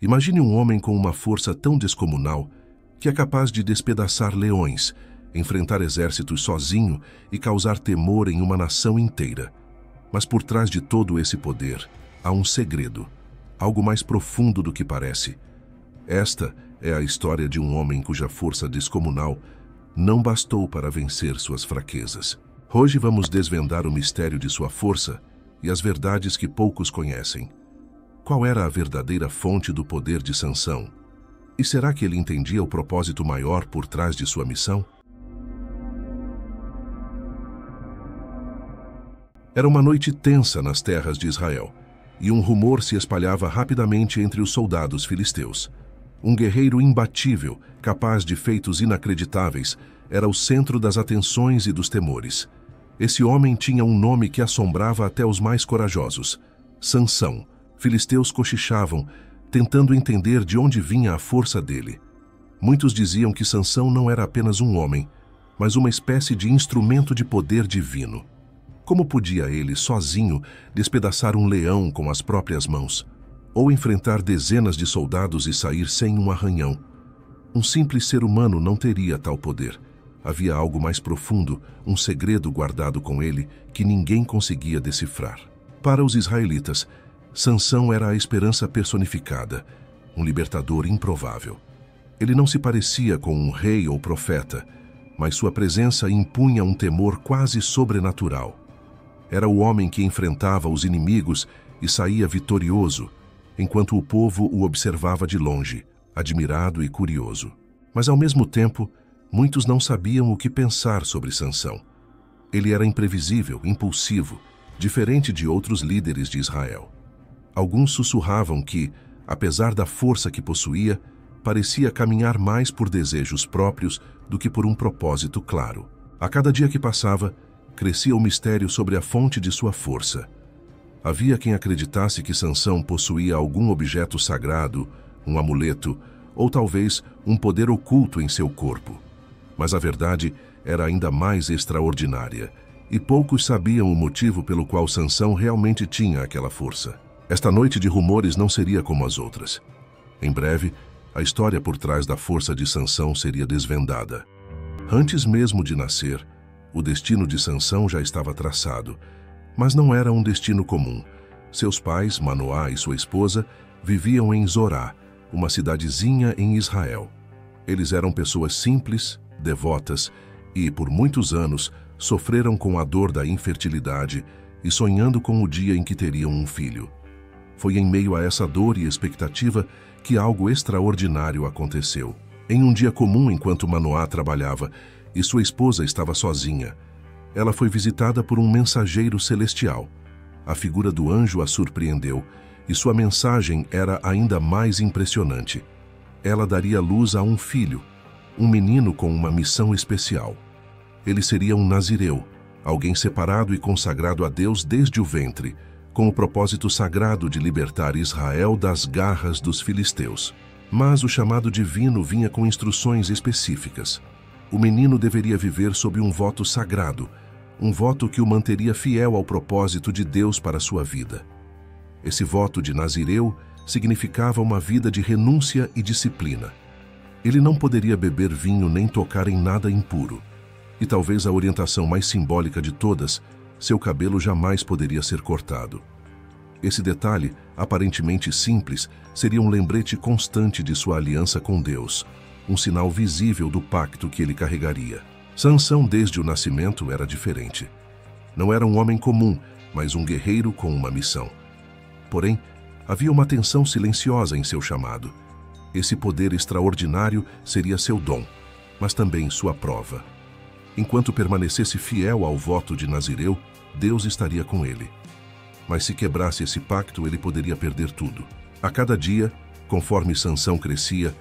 Imagine um homem com uma força tão descomunal que é capaz de despedaçar leões, enfrentar exércitos sozinho e causar temor em uma nação inteira. Mas por trás de todo esse poder, há um segredo, algo mais profundo do que parece. Esta é a história de um homem cuja força descomunal não bastou para vencer suas fraquezas. Hoje vamos desvendar o mistério de sua força e as verdades que poucos conhecem. Qual era a verdadeira fonte do poder de Sansão? E será que ele entendia o propósito maior por trás de sua missão? Era uma noite tensa nas terras de Israel, e um rumor se espalhava rapidamente entre os soldados filisteus. Um guerreiro imbatível, capaz de feitos inacreditáveis, era o centro das atenções e dos temores. Esse homem tinha um nome que assombrava até os mais corajosos: Sansão. Filisteus cochichavam, tentando entender de onde vinha a força dele. Muitos diziam que Sansão não era apenas um homem, mas uma espécie de instrumento de poder divino. Como podia ele, sozinho, despedaçar um leão com as próprias mãos? Ou enfrentar dezenas de soldados e sair sem um arranhão? Um simples ser humano não teria tal poder. Havia algo mais profundo, um segredo guardado com ele que ninguém conseguia decifrar. Para os israelitas, Sansão era a esperança personificada, um libertador improvável. Ele não se parecia com um rei ou profeta, mas sua presença impunha um temor quase sobrenatural. Era o homem que enfrentava os inimigos e saía vitorioso, enquanto o povo o observava de longe, admirado e curioso. Mas ao mesmo tempo, muitos não sabiam o que pensar sobre Sansão. Ele era imprevisível, impulsivo, diferente de outros líderes de Israel. Alguns sussurravam que, apesar da força que possuía, parecia caminhar mais por desejos próprios do que por um propósito claro. A cada dia que passava, crescia o mistério sobre a fonte de sua força. Havia quem acreditasse que Sansão possuía algum objeto sagrado, um amuleto, ou talvez um poder oculto em seu corpo. Mas a verdade era ainda mais extraordinária, e poucos sabiam o motivo pelo qual Sansão realmente tinha aquela força. Esta noite de rumores não seria como as outras. Em breve, a história por trás da força de Sansão seria desvendada. Antes mesmo de nascer, o destino de Sansão já estava traçado, mas não era um destino comum. Seus pais, Manoá e sua esposa, viviam em Zorá, uma cidadezinha em Israel. Eles eram pessoas simples, devotas e, por muitos anos, sofreram com a dor da infertilidade e sonhando com o dia em que teriam um filho. Foi em meio a essa dor e expectativa que algo extraordinário aconteceu. Em um dia comum, enquanto Manoá trabalhava e sua esposa estava sozinha, ela foi visitada por um mensageiro celestial. A figura do anjo a surpreendeu e sua mensagem era ainda mais impressionante. Ela daria luz a um filho, um menino com uma missão especial. Ele seria um nazireu, alguém separado e consagrado a Deus desde o ventre, com o propósito sagrado de libertar Israel das garras dos filisteus. Mas o chamado divino vinha com instruções específicas. O menino deveria viver sob um voto sagrado, um voto que o manteria fiel ao propósito de Deus para sua vida. Esse voto de nazireu significava uma vida de renúncia e disciplina. Ele não poderia beber vinho nem tocar em nada impuro. E talvez a orientação mais simbólica de todas, seu cabelo jamais poderia ser cortado. Esse detalhe, aparentemente simples, seria um lembrete constante de sua aliança com Deus, um sinal visível do pacto que ele carregaria. Sansão, desde o nascimento, era diferente. Não era um homem comum, mas um guerreiro com uma missão. Porém, havia uma tensão silenciosa em seu chamado. Esse poder extraordinário seria seu dom, mas também sua prova. Enquanto permanecesse fiel ao voto de Nazireu, Deus estaria com ele. Mas se quebrasse esse pacto, ele poderia perder tudo. A cada dia, conforme Sansão crescia,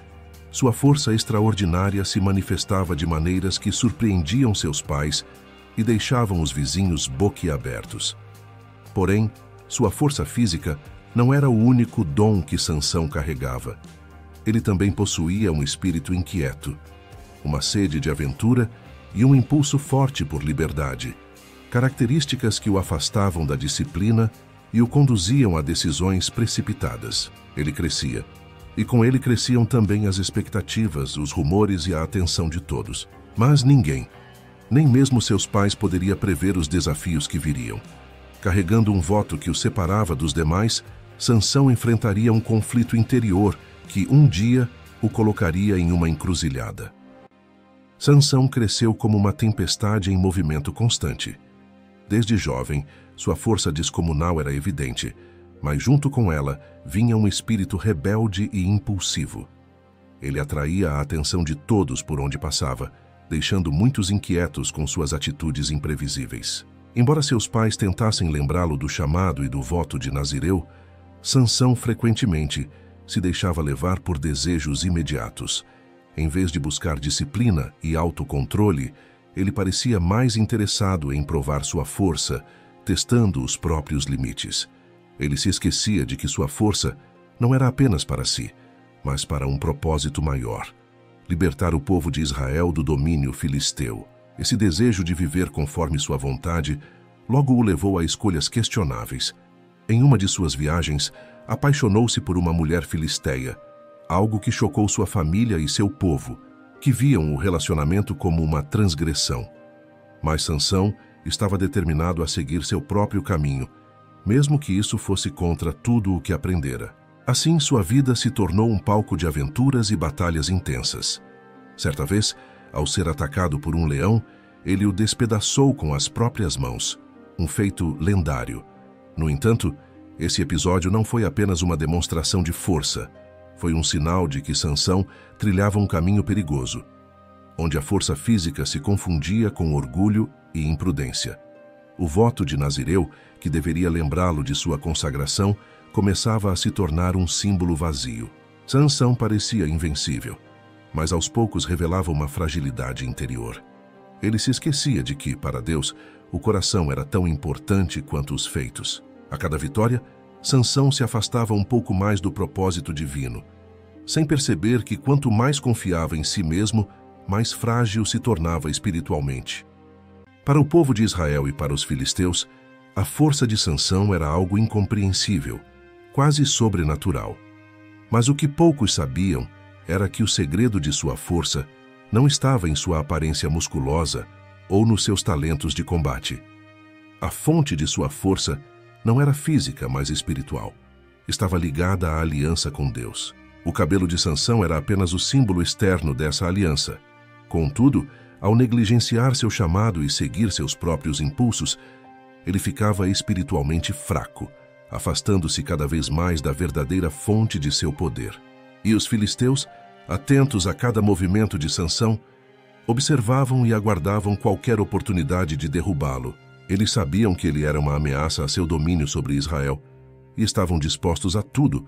sua força extraordinária se manifestava de maneiras que surpreendiam seus pais e deixavam os vizinhos boquiabertos. Porém, sua força física não era o único dom que Sansão carregava. Ele também possuía um espírito inquieto, uma sede de aventura e um impulso forte por liberdade, características que o afastavam da disciplina e o conduziam a decisões precipitadas. Ele crescia, E com ele cresciam também as expectativas, os rumores e a atenção de todos. Mas ninguém, nem mesmo seus pais, poderia prever os desafios que viriam. Carregando um voto que o separava dos demais, Sansão enfrentaria um conflito interior que um dia o colocaria em uma encruzilhada. Sansão cresceu como uma tempestade em movimento constante. Desde jovem, sua força descomunal era evidente, mas junto com ela vinha um espírito rebelde e impulsivo. Ele atraía a atenção de todos por onde passava, deixando muitos inquietos com suas atitudes imprevisíveis. Embora seus pais tentassem lembrá-lo do chamado e do voto de Nazireu, Sansão frequentemente se deixava levar por desejos imediatos. Em vez de buscar disciplina e autocontrole, ele parecia mais interessado em provar sua força, testando os próprios limites. Ele se esquecia de que sua força não era apenas para si, mas para um propósito maior: libertar o povo de Israel do domínio filisteu. Esse desejo de viver conforme sua vontade logo o levou a escolhas questionáveis. Em uma de suas viagens, apaixonou-se por uma mulher filisteia, algo que chocou sua família e seu povo, que viam o relacionamento como uma transgressão. Mas Sansão estava determinado a seguir seu próprio caminho, mesmo que isso fosse contra tudo o que aprendera. Assim, sua vida se tornou um palco de aventuras e batalhas intensas. Certa vez, ao ser atacado por um leão, ele o despedaçou com as próprias mãos, um feito lendário. No entanto, esse episódio não foi apenas uma demonstração de força, foi um sinal de que Sansão trilhava um caminho perigoso, onde a força física se confundia com orgulho e imprudência. O voto de Nazireu, que deveria lembrá-lo de sua consagração, começava a se tornar um símbolo vazio. Sansão parecia invencível, mas aos poucos revelava uma fragilidade interior. Ele se esquecia de que, para Deus, o coração era tão importante quanto os feitos. A cada vitória, Sansão se afastava um pouco mais do propósito divino, sem perceber que quanto mais confiava em si mesmo, mais frágil se tornava espiritualmente. Para o povo de Israel e para os filisteus, a força de Sansão era algo incompreensível, quase sobrenatural. Mas o que poucos sabiam era que o segredo de sua força não estava em sua aparência musculosa ou nos seus talentos de combate. A fonte de sua força não era física, mas espiritual. Estava ligada à aliança com Deus. O cabelo de Sansão era apenas o símbolo externo dessa aliança. Contudo, ao negligenciar seu chamado e seguir seus próprios impulsos, ele ficava espiritualmente fraco, afastando-se cada vez mais da verdadeira fonte de seu poder. E os filisteus, atentos a cada movimento de Sansão, observavam e aguardavam qualquer oportunidade de derrubá-lo. Eles sabiam que ele era uma ameaça a seu domínio sobre Israel e estavam dispostos a tudo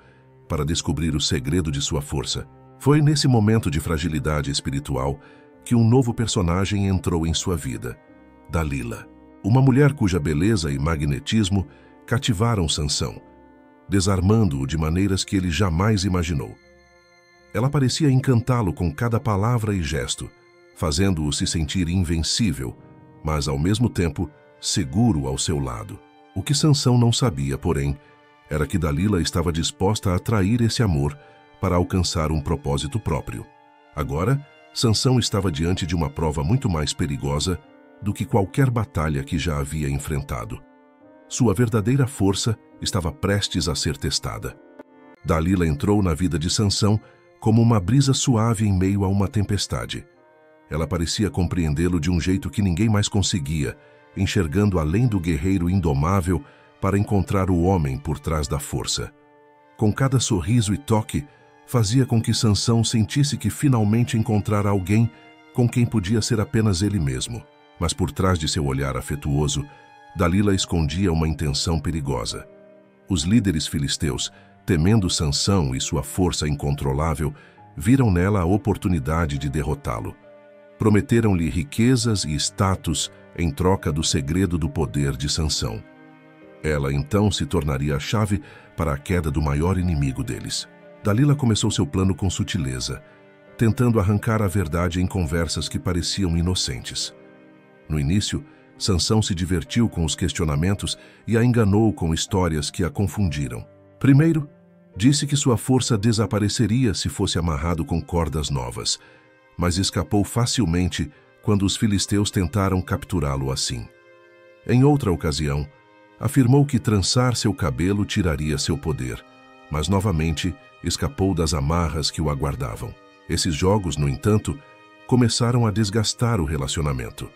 para descobrir o segredo de sua força. Foi nesse momento de fragilidade espiritual que um novo personagem entrou em sua vida: Dalila. Uma mulher cuja beleza e magnetismo cativaram Sansão, desarmando-o de maneiras que ele jamais imaginou. Ela parecia encantá-lo com cada palavra e gesto, fazendo-o se sentir invencível, mas ao mesmo tempo seguro ao seu lado. O que Sansão não sabia, porém, era que Dalila estava disposta a atrair esse amor para alcançar um propósito próprio. Agora, Sansão estava diante de uma prova muito mais perigosa do que qualquer batalha que já havia enfrentado. Sua verdadeira força estava prestes a ser testada. Dalila entrou na vida de Sansão como uma brisa suave em meio a uma tempestade. Ela parecia compreendê-lo de um jeito que ninguém mais conseguia, enxergando além do guerreiro indomável para encontrar o homem por trás da força. Com cada sorriso e toque, fazia com que Sansão sentisse que finalmente encontrara alguém com quem podia ser apenas ele mesmo. Mas por trás de seu olhar afetuoso, Dalila escondia uma intenção perigosa. Os líderes filisteus, temendo Sansão e sua força incontrolável, viram nela a oportunidade de derrotá-lo. Prometeram-lhe riquezas e status em troca do segredo do poder de Sansão. Ela então se tornaria a chave para a queda do maior inimigo deles. Dalila começou seu plano com sutileza, tentando arrancar a verdade em conversas que pareciam inocentes. No início, Sansão se divertiu com os questionamentos e a enganou com histórias que a confundiram. Primeiro, Disse que sua força desapareceria se fosse amarrado com cordas novas, mas escapou facilmente quando os filisteus tentaram capturá-lo assim. Em outra ocasião, afirmou que trançar seu cabelo tiraria seu poder, mas novamente escapou das amarras que o aguardavam. Esses jogos, no entanto, começaram a desgastar o relacionamento.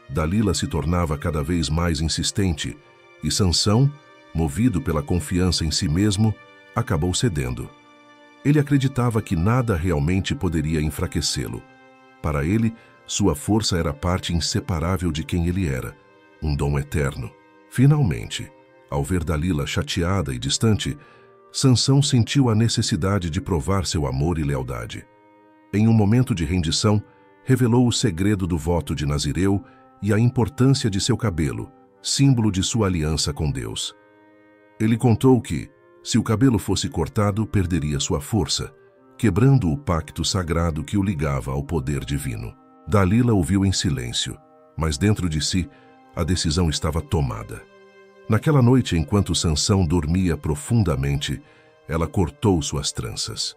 Dalila se tornava cada vez mais insistente e Sansão, movido pela confiança em si mesmo, acabou cedendo. Ele acreditava que nada realmente poderia enfraquecê-lo. Para ele, sua força era parte inseparável de quem ele era, um dom eterno. Finalmente, ao ver Dalila chateada e distante, Sansão sentiu a necessidade de provar seu amor e lealdade. Em um momento de rendição, revelou o segredo do voto de Nazireu e a importância de seu cabelo, símbolo de sua aliança com Deus. Ele contou que, se o cabelo fosse cortado, perderia sua força, quebrando o pacto sagrado que o ligava ao poder divino. Dalila ouviu em silêncio, mas dentro de si, a decisão estava tomada. Naquela noite, enquanto Sansão dormia profundamente, ela cortou suas tranças.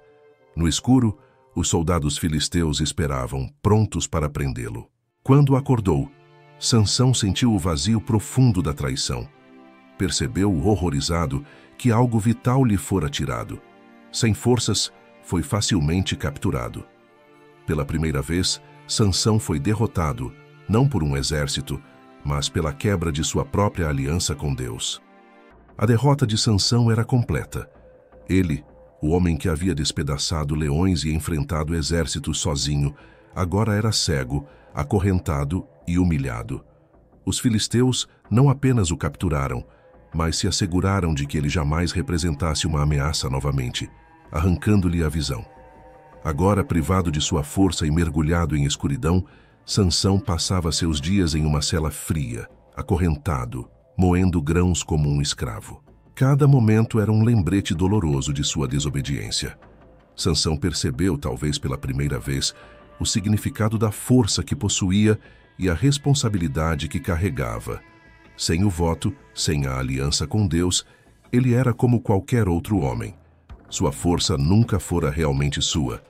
No escuro, os soldados filisteus esperavam, prontos para prendê-lo. Quando acordou, Sansão sentiu o vazio profundo da traição. Percebeu, horrorizado, que algo vital lhe fora tirado. Sem forças, foi facilmente capturado. Pela primeira vez, Sansão foi derrotado, não por um exército, mas pela quebra de sua própria aliança com Deus. A derrota de Sansão era completa. Ele, o homem que havia despedaçado leões e enfrentado exércitos sozinho, agora era cego, acorrentado e humilhado. Os filisteus não apenas o capturaram, mas se asseguraram de que ele jamais representasse uma ameaça novamente, arrancando-lhe a visão. Agora, privado de sua força e mergulhado em escuridão, Sansão passava seus dias em uma cela fria, acorrentado, moendo grãos como um escravo. Cada momento era um lembrete doloroso de sua desobediência. Sansão percebeu, talvez pela primeira vez, o significado da força que possuía e a responsabilidade que carregava. Sem o voto, sem a aliança com Deus, ele era como qualquer outro homem. Sua força nunca fora realmente sua.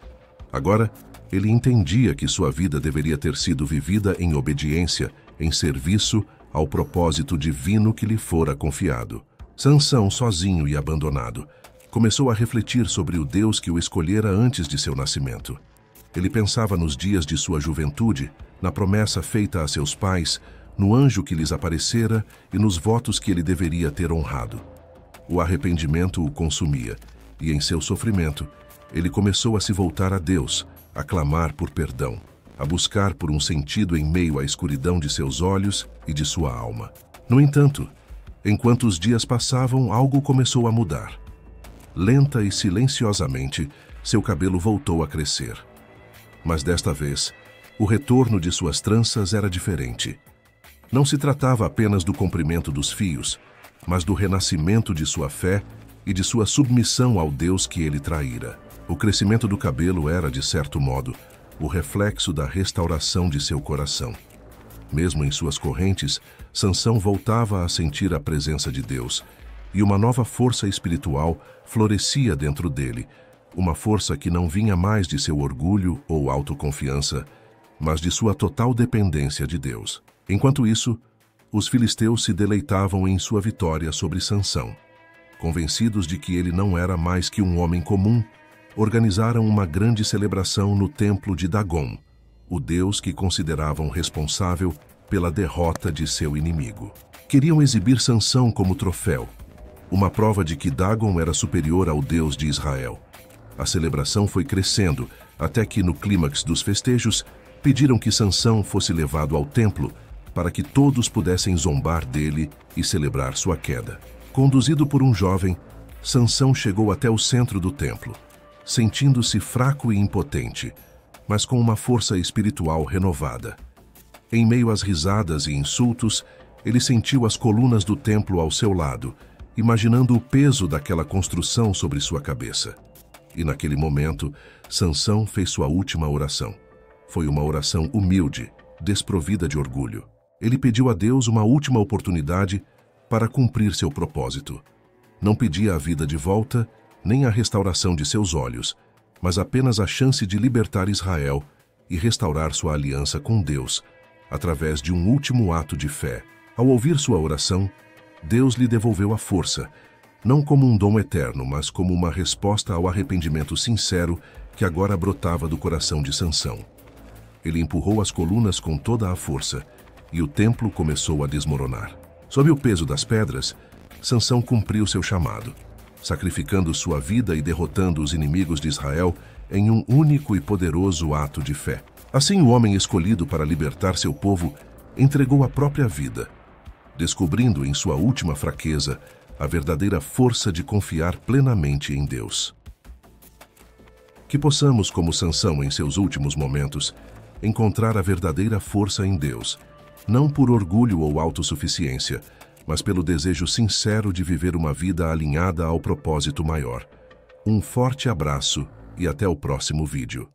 Agora, ele entendia que sua vida deveria ter sido vivida em obediência, em serviço ao propósito divino que lhe fora confiado. Sansão, sozinho e abandonado, começou a refletir sobre o Deus que o escolhera antes de seu nascimento. Ele pensava nos dias de sua juventude, na promessa feita a seus pais, no anjo que lhes aparecera e nos votos que ele deveria ter honrado. O arrependimento o consumia, e em seu sofrimento, ele começou a se voltar a Deus, a clamar por perdão, a buscar por um sentido em meio à escuridão de seus olhos e de sua alma. No entanto, enquanto os dias passavam, algo começou a mudar. Lenta e silenciosamente, seu cabelo voltou a crescer. Mas desta vez, o retorno de suas tranças era diferente. Não se tratava apenas do comprimento dos fios, mas do renascimento de sua fé e de sua submissão ao Deus que ele traíra. O crescimento do cabelo era, de certo modo, o reflexo da restauração de seu coração. Mesmo em suas correntes, Sansão voltava a sentir a presença de Deus, e uma nova força espiritual florescia dentro dele, uma força que não vinha mais de seu orgulho ou autoconfiança, mas de sua total dependência de Deus. Enquanto isso, os filisteus se deleitavam em sua vitória sobre Sansão. Convencidos de que ele não era mais que um homem comum, organizaram uma grande celebração no templo de Dagom, o deus que consideravam responsável pela derrota de seu inimigo. Queriam exibir Sansão como troféu, uma prova de que Dagom era superior ao Deus de Israel. A celebração foi crescendo, até que, no clímax dos festejos, pediram que Sansão fosse levado ao templo para que todos pudessem zombar dele e celebrar sua queda. Conduzido por um jovem, Sansão chegou até o centro do templo, sentindo-se fraco e impotente, mas com uma força espiritual renovada. Em meio às risadas e insultos, ele sentiu as colunas do templo ao seu lado, imaginando o peso daquela construção sobre sua cabeça. E naquele momento, Sansão fez sua última oração. Foi uma oração humilde, desprovida de orgulho. Ele pediu a Deus uma última oportunidade para cumprir seu propósito. Não pedia a vida de volta, nem a restauração de seus olhos, mas apenas a chance de libertar Israel e restaurar sua aliança com Deus, através de um último ato de fé. Ao ouvir sua oração, Deus lhe devolveu a força, não como um dom eterno, mas como uma resposta ao arrependimento sincero que agora brotava do coração de Sansão. Ele empurrou as colunas com toda a força, e o templo começou a desmoronar. Sob o peso das pedras, Sansão cumpriu seu chamado, sacrificando sua vida e derrotando os inimigos de Israel em um único e poderoso ato de fé. Assim, o homem escolhido para libertar seu povo entregou a própria vida, descobrindo em sua última fraqueza a verdadeira força de confiar plenamente em Deus. Que possamos, como Sansão em seus últimos momentos, encontrar a verdadeira força em Deus, não por orgulho ou autossuficiência, mas pelo desejo sincero de viver uma vida alinhada ao propósito maior. Um forte abraço e até o próximo vídeo.